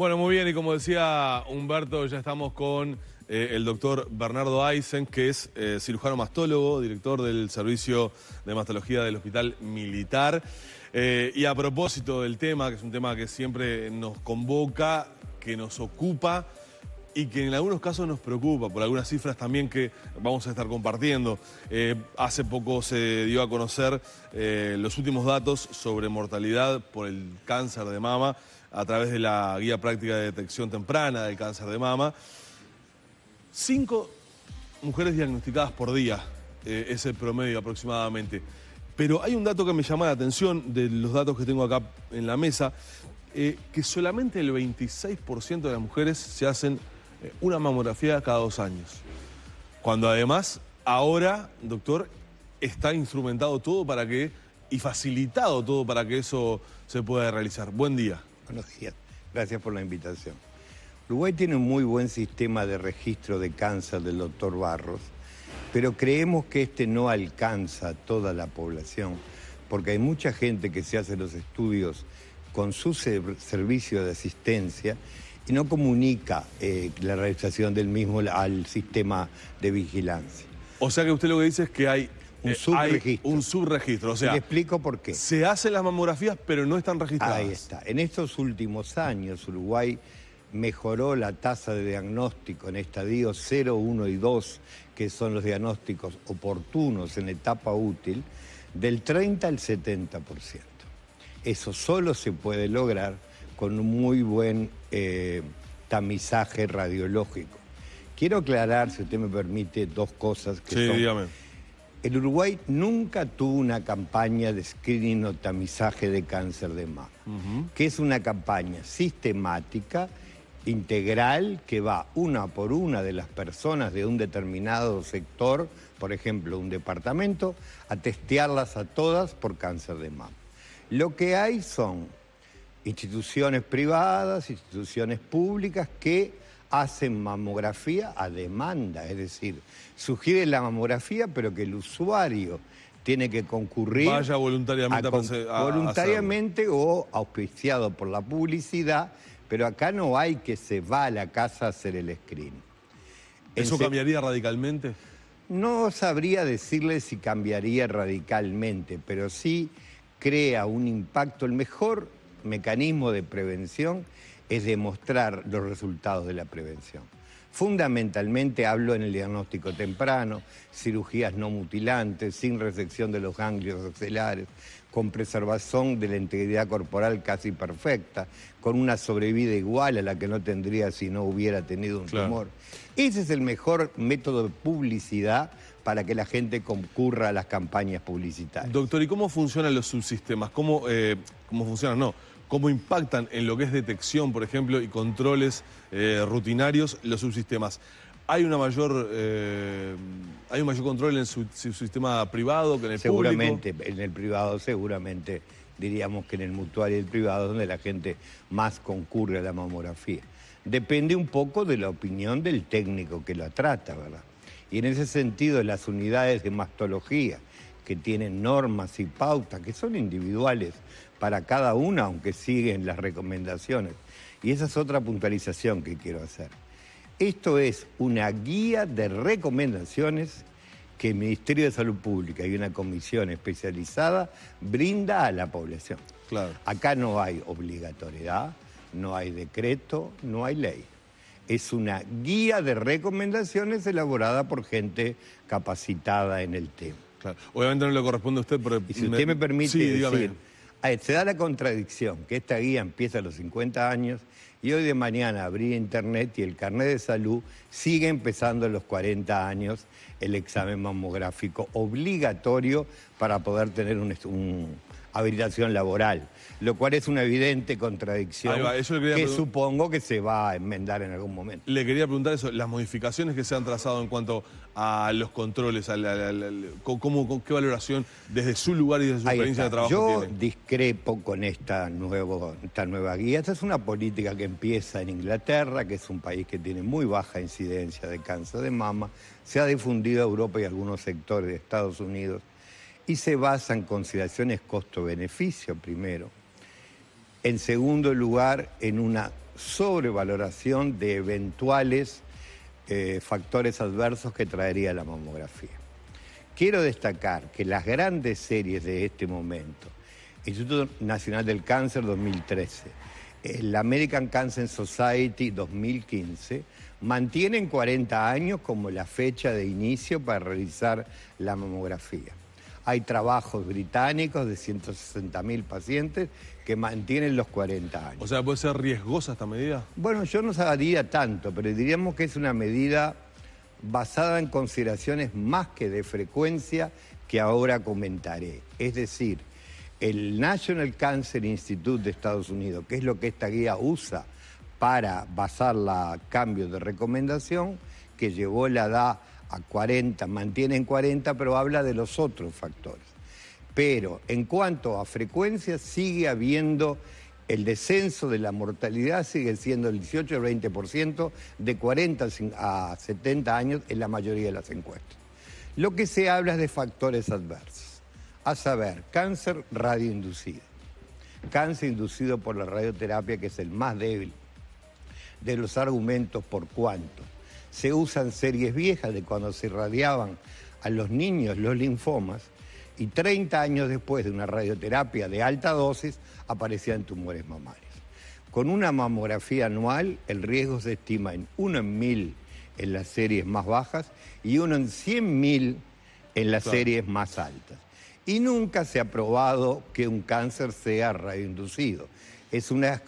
Bueno, muy bien, y como decía Humberto, ya estamos con el doctor Bernardo Aysen, que es cirujano mastólogo, director del Servicio de Mastología del Hospital Militar. Y a propósito del tema, que es un tema que siempre nos convoca, que nos ocupa y que en algunos casos nos preocupa, por algunas cifras también que vamos a estar compartiendo. Hace poco se dio a conocer los últimos datos sobre mortalidad por el cáncer de mama a través de la Guía Práctica de Detección Temprana del Cáncer de Mama. 5 mujeres diagnosticadas por día, es el promedio aproximadamente. Pero hay un dato que me llama la atención de los datos que tengo acá en la mesa, que solamente el 26% de las mujeres se hacen una mamografía cada 2 años. Cuando además, ahora, doctor, está instrumentado todo para que, y facilitado todo para que eso se pueda realizar. Buen día. Buenos días. Gracias por la invitación. Uruguay tiene un muy buen sistema de registro de cáncer del doctor Barros, pero creemos que este no alcanza a toda la población, porque hay mucha gente que se hace los estudios con su servicio de asistencia y no comunica la realización del mismo al sistema de vigilancia. O sea que usted lo que dice es que hay un subregistro. Un subregistro, o sea, le explico por qué. Se hacen las mamografías, pero no están registradas. Ahí está. En estos últimos años, Uruguay mejoró la tasa de diagnóstico en estadios 0, 1 y 2, que son los diagnósticos oportunos en etapa útil, del 30 al 70%. Eso solo se puede lograr con un muy buen tamizaje radiológico. Quiero aclarar, si usted me permite, dos cosas que sí, son... dígame. El Uruguay nunca tuvo una campaña de screening o tamizaje de cáncer de mama, que es una campaña sistemática, integral, que va una por una de las personas de un determinado sector, por ejemplo, un departamento, a testearlas a todas por cáncer de mama. Lo que hay son instituciones privadas, instituciones públicas que hacen mamografía a demanda, es decir, sugiere la mamografía, pero que el usuario tiene que concurrir... Vaya voluntariamente voluntariamente o auspiciado por la publicidad, pero acá no hay que se va a la casa a hacer el screening. ¿Eso cambiaría radicalmente? No sabría decirle si cambiaría radicalmente, pero sí crea un impacto. El mejor mecanismo de prevención es demostrar los resultados de la prevención. Fundamentalmente hablo en el diagnóstico temprano, cirugías no mutilantes, sin resección de los ganglios axelares, con preservación de la integridad corporal casi perfecta, con una sobrevida igual a la que no tendría si no hubiera tenido un tumor. Ese es el mejor método de publicidad para que la gente concurra a las campañas publicitarias. Doctor, ¿y cómo funcionan los subsistemas? ¿Cómo funcionan? No. ¿Cómo impactan en lo que es detección, por ejemplo, y controles rutinarios los subsistemas? ¿Hay un mayor control en su sistema privado que en el seguramente, público? En el privado seguramente, diríamos que en el mutual y el privado es donde la gente más concurre a la mamografía. Depende un poco de la opinión del técnico que la trata, ¿verdad? Y en ese sentido las unidades de mastología, que tienen normas y pautas que son individuales para cada una, aunque siguen las recomendaciones. Y esa es otra puntualización que quiero hacer. Esto es una guía de recomendaciones que el Ministerio de Salud Pública y una comisión especializada brinda a la población. Claro. Acá no hay obligatoriedad, no hay decreto, no hay ley. Es una guía de recomendaciones elaborada por gente capacitada en el tema. Claro. Obviamente no le corresponde a usted, pero... Y si usted me permite decir, se da la contradicción que esta guía empieza a los 50 años y hoy de mañana abrir internet y el carnet de salud sigue empezando a los 40 años el examen mamográfico obligatorio para poder tener una habilitación laboral, lo cual es una evidente contradicción que supongo que se va a enmendar en algún momento. Le quería preguntar eso, las modificaciones que se han trazado en cuanto a los controles, ¿qué valoración desde su lugar y desde su experiencia de trabajo Yo tienen? discrepo con esta nueva guía. Esta es una política que empieza en Inglaterra, que es un país que tiene muy baja incidencia de cáncer de mama, se ha difundido a Europa y algunos sectores de Estados Unidos, y se basa en consideraciones costo-beneficio primero. En segundo lugar, en una sobrevaloración de eventuales factores adversos que traería la mamografía. Quiero destacar que las grandes series de este momento, Instituto Nacional del Cáncer 2013, el American Cancer Society 2015, mantienen 40 años como la fecha de inicio para realizar la mamografía. Hay trabajos británicos de 160.000 pacientes que mantienen los 40 años. O sea, ¿puede ser riesgosa esta medida? Bueno, yo no sabría tanto, pero diríamos que es una medida basada en consideraciones más que de frecuencia que ahora comentaré. Es decir, el National Cancer Institute de Estados Unidos, que es lo que esta guía usa para basar la cambio de recomendación, que llevó la edad a 40, mantiene en 40, pero habla de los otros factores. Pero en cuanto a frecuencia, sigue habiendo el descenso de la mortalidad, sigue siendo el 18 al 20% de 40 a 70 años en la mayoría de las encuestas. Lo que se habla es de factores adversos, a saber, cáncer radioinducido, cáncer inducido por la radioterapia, que es el más débil de los argumentos por cuanto se usan series viejas de cuando se irradiaban a los niños los linfomas y 30 años después de una radioterapia de alta dosis aparecían tumores mamarios. Con una mamografía anual el riesgo se estima en 1 en 1000 en las series más bajas y 1 en 100.000 en las series más altas. Y nunca se ha probado que un cáncer sea radioinducido. Es una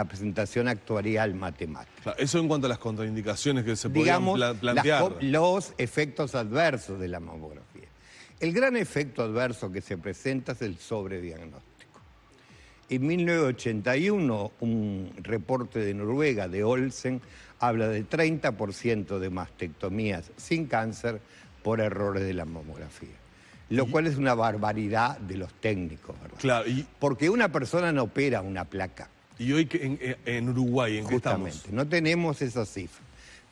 presentación actuarial matemática. Claro, eso en cuanto a las contraindicaciones que se podían plantear. Los efectos adversos de la mamografía. El gran efecto adverso que se presenta es el sobrediagnóstico. En 1981, un reporte de Noruega, de Olsen, habla de 30% de mastectomías sin cáncer por errores de la mamografía. Lo cual es una barbaridad de los técnicos, ¿verdad? Claro, porque una persona no opera una placa. ¿Y hoy en Uruguay en qué estamos? No tenemos esa cifra.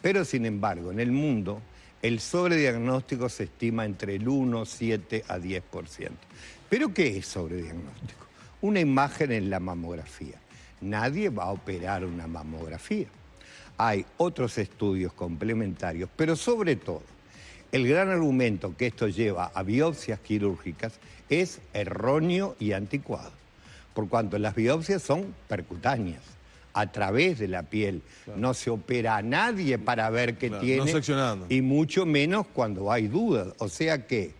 Pero, sin embargo, en el mundo, el sobrediagnóstico se estima entre el 1, 7 a 10%. ¿Pero qué es sobrediagnóstico? Una imagen en la mamografía. Nadie va a operar una mamografía. Hay otros estudios complementarios, pero sobre todo, el gran argumento que esto lleva a biopsias quirúrgicas es erróneo y anticuado, por cuanto las biopsias son percutáneas, a través de la piel. Claro. No se opera a nadie para ver qué tiene, no seccionando. Y mucho menos cuando hay dudas. O sea que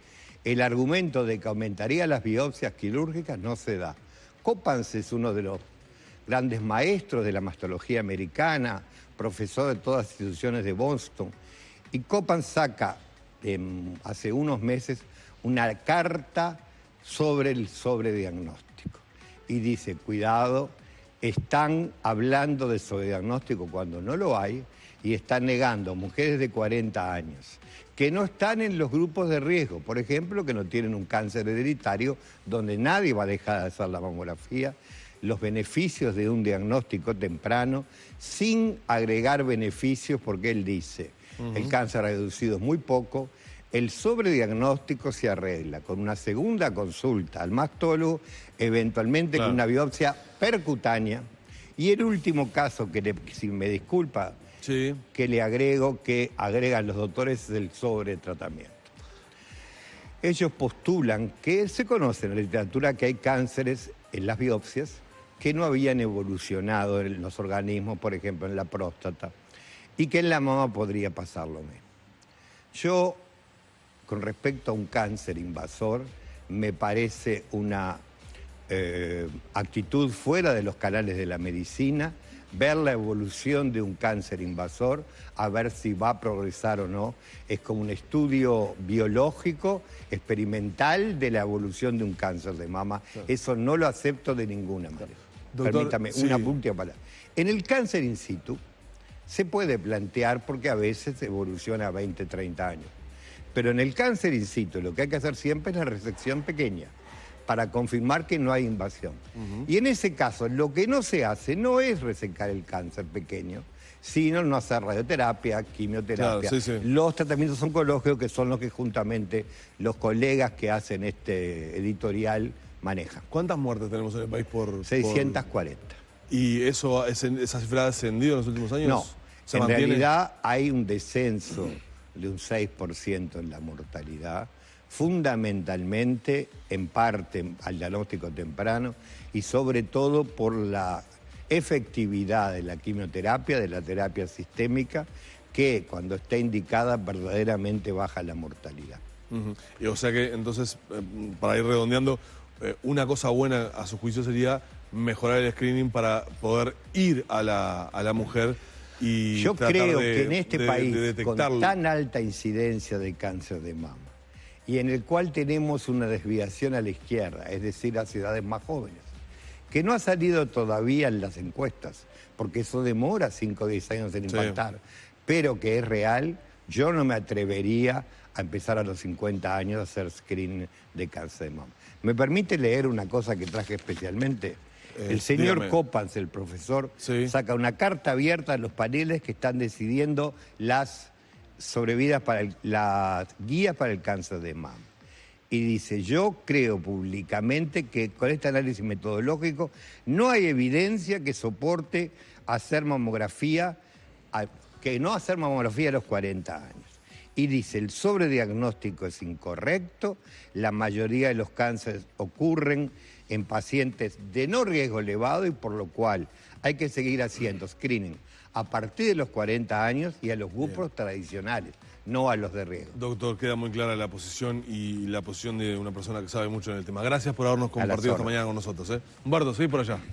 el argumento de que aumentaría las biopsias quirúrgicas no se da. Coppens es uno de los grandes maestros de la mastología americana, profesor de todas las instituciones de Boston, y Coppens saca hace unos meses una carta sobre el sobrediagnóstico y dice, cuidado, están hablando de sobrediagnóstico cuando no lo hay y están negando a mujeres de 40 años que no están en los grupos de riesgo, por ejemplo, que no tienen un cáncer hereditario donde nadie va a dejar de hacer la mamografía, los beneficios de un diagnóstico temprano sin agregar beneficios, porque él dice, el cáncer reducido es muy poco, el sobrediagnóstico se arregla con una segunda consulta al mastólogo, eventualmente con una biopsia percutánea, y el último caso, que si me disculpa, que le agrego, que agregan los doctores, es el sobretratamiento. Ellos postulan que se conoce en la literatura que hay cánceres en las biopsias que no habían evolucionado en los organismos, por ejemplo en la próstata, y que en la mama podría pasar lo mismo. Yo, con respecto a un cáncer invasor, me parece una actitud fuera de los canales de la medicina, ver la evolución de un cáncer invasor, a ver si va a progresar o no. Es como un estudio biológico, experimental, de la evolución de un cáncer de mama. Claro. Eso no lo acepto de ninguna manera. Doctor, permítame, una última palabra. En el cáncer in situ se puede plantear, porque a veces evoluciona a 20, 30 años. Pero en el cáncer in situ lo que hay que hacer siempre es la resección pequeña, para confirmar que no hay invasión. Y en ese caso, lo que no se hace no es resecar el cáncer pequeño, sino no hacer radioterapia, quimioterapia. Claro, los tratamientos oncológicos, que son los que juntamente los colegas que hacen este editorial manejan. ¿Cuántas muertes tenemos en el país por...? 640. ¿Y esa cifra ha ascendido en los últimos años? No, ¿Se en mantiene? realidad hay un descenso de un 6% en la mortalidad, fundamentalmente, en parte, al diagnóstico temprano y sobre todo por la efectividad de la quimioterapia, de la terapia sistémica, que cuando está indicada verdaderamente baja la mortalidad. Y o sea que entonces, para ir redondeando, una cosa buena a su juicio sería mejorar el screening para poder ir a la mujer y yo tratar creo de, que en este país, con detectarlo. tan alta incidencia de cáncer de mama, y en el cual tenemos una desviación a la izquierda, es decir, a ciudades más jóvenes, que no ha salido todavía en las encuestas, porque eso demora 5 o 10 años en impactar, pero que es real, yo no me atrevería a empezar a los 50 años a hacer screening de cáncer de mama. ¿Me permite leer una cosa que traje especialmente? El señor dígame. Copans, el profesor, saca una carta abierta a los paneles que están decidiendo las sobrevidas las guías para el cáncer de mama. Y dice, yo creo públicamente que con este análisis metodológico no hay evidencia que soporte hacer mamografía, que no hacer mamografía a los 40 años. Y dice, el sobrediagnóstico es incorrecto, la mayoría de los cánceres ocurren en pacientes de no riesgo elevado y por lo cual hay que seguir haciendo screening a partir de los 40 años y a los grupos tradicionales, no a los de riesgo. Doctor, queda muy clara la posición y la posición de una persona que sabe mucho en el tema. Gracias por habernos compartido esta mañana con nosotros. Humberto, seguí por allá.